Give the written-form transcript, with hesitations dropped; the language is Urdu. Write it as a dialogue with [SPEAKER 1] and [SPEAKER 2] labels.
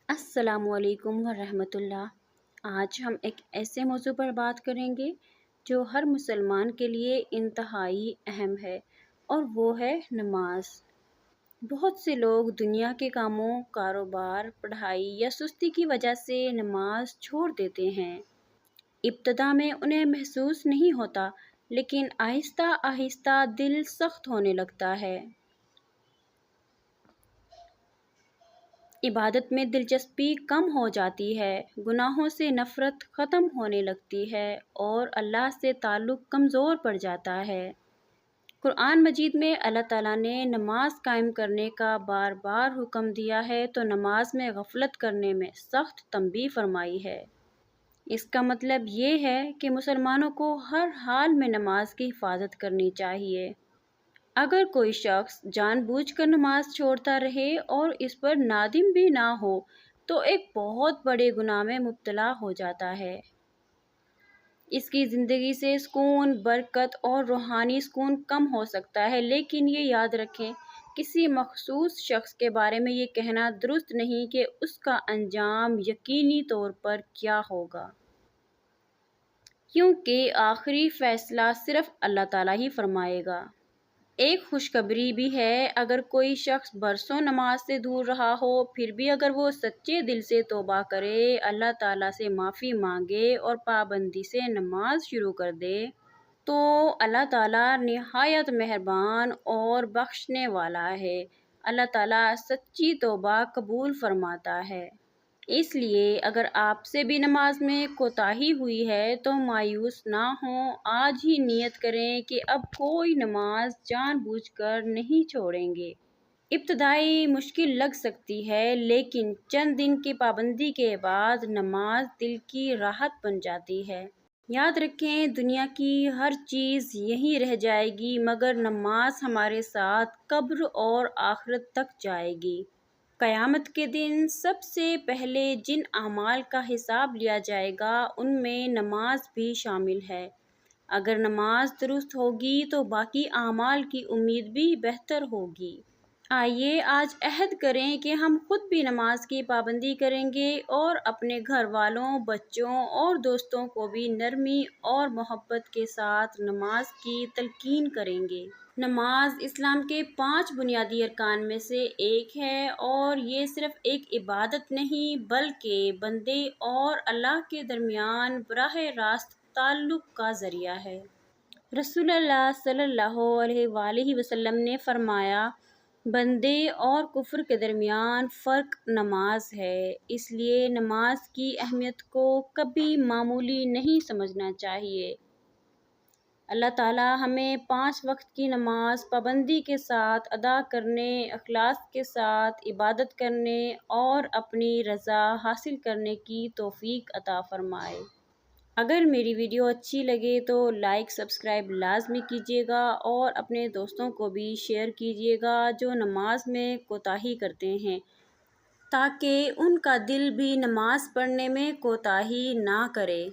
[SPEAKER 1] السلام علیکم ورحمۃ اللہ۔ آج ہم ایک ایسے موضوع پر بات کریں گے جو ہر مسلمان کے لیے انتہائی اہم ہے، اور وہ ہے نماز۔ بہت سے لوگ دنیا کے کاموں، کاروبار، پڑھائی یا سستی کی وجہ سے نماز چھوڑ دیتے ہیں۔ ابتدا میں انہیں محسوس نہیں ہوتا، لیکن آہستہ آہستہ دل سخت ہونے لگتا ہے۔ عبادت میں دلچسپی کم ہو جاتی ہے، گناہوں سے نفرت ختم ہونے لگتی ہے اور اللہ سے تعلق کمزور پڑ جاتا ہے۔ قرآن مجید میں اللہ تعالیٰ نے نماز قائم کرنے کا بار بار حکم دیا ہے، تو نماز میں غفلت کرنے میں سخت تنبیہ فرمائی ہے۔ اس کا مطلب یہ ہے کہ مسلمانوں کو ہر حال میں نماز کی حفاظت کرنی چاہیے۔ اگر کوئی شخص جان بوجھ کر نماز چھوڑتا رہے اور اس پر نادم بھی نہ ہو، تو ایک بہت بڑے گناہ میں مبتلا ہو جاتا ہے۔ اس کی زندگی سے سکون، برکت اور روحانی سکون کم ہو سکتا ہے، لیکن یہ یاد رکھیں، کسی مخصوص شخص کے بارے میں یہ کہنا درست نہیں کہ اس کا انجام یقینی طور پر کیا ہوگا، کیونکہ آخری فیصلہ صرف اللہ تعالیٰ ہی فرمائے گا۔ ایک خوشخبری بھی ہے، اگر کوئی شخص برسوں نماز سے دور رہا ہو، پھر بھی اگر وہ سچے دل سے توبہ کرے، اللہ تعالیٰ سے معافی مانگے اور پابندی سے نماز شروع کر دے، تو اللہ تعالیٰ نہایت مہربان اور بخشنے والا ہے۔ اللہ تعالیٰ سچی توبہ قبول فرماتا ہے۔ اس لیے اگر آپ سے بھی نماز میں کوتاہی ہوئی ہے تو مایوس نہ ہوں، آج ہی نیت کریں کہ اب کوئی نماز جان بوجھ کر نہیں چھوڑیں گے۔ ابتدائی مشکل لگ سکتی ہے، لیکن چند دن کی پابندی کے بعد نماز دل کی راحت بن جاتی ہے۔ یاد رکھیں، دنیا کی ہر چیز یہیں رہ جائے گی، مگر نماز ہمارے ساتھ قبر اور آخرت تک جائے گی۔ قیامت کے دن سب سے پہلے جن اعمال کا حساب لیا جائے گا، ان میں نماز بھی شامل ہے۔ اگر نماز درست ہوگی تو باقی اعمال کی امید بھی بہتر ہوگی۔ آئیے آج عہد کریں کہ ہم خود بھی نماز کی پابندی کریں گے اور اپنے گھر والوں، بچوں اور دوستوں کو بھی نرمی اور محبت کے ساتھ نماز کی تلقین کریں گے۔ نماز اسلام کے 5 بنیادی ارکان میں سے ایک ہے، اور یہ صرف ایک عبادت نہیں بلکہ بندے اور اللہ کے درمیان براہ راست تعلق کا ذریعہ ہے۔ رسول اللہ صلی اللہ علیہ وآلہ وسلم نے فرمایا، بندے اور کفر کے درمیان فرق نماز ہے۔ اس لیے نماز کی اہمیت کو کبھی معمولی نہیں سمجھنا چاہیے۔ اللہ تعالیٰ ہمیں 5 وقت کی نماز پابندی کے ساتھ ادا کرنے، اخلاص کے ساتھ عبادت کرنے اور اپنی رضا حاصل کرنے کی توفیق عطا فرمائے۔ اگر میری ویڈیو اچھی لگے تو لائک، سبسکرائب لازمی کیجیے گا اور اپنے دوستوں کو بھی شیئر کیجیے گا جو نماز میں کوتاہی کرتے ہیں، تاکہ ان کا دل بھی نماز پڑھنے میں کوتاہی نہ کرے۔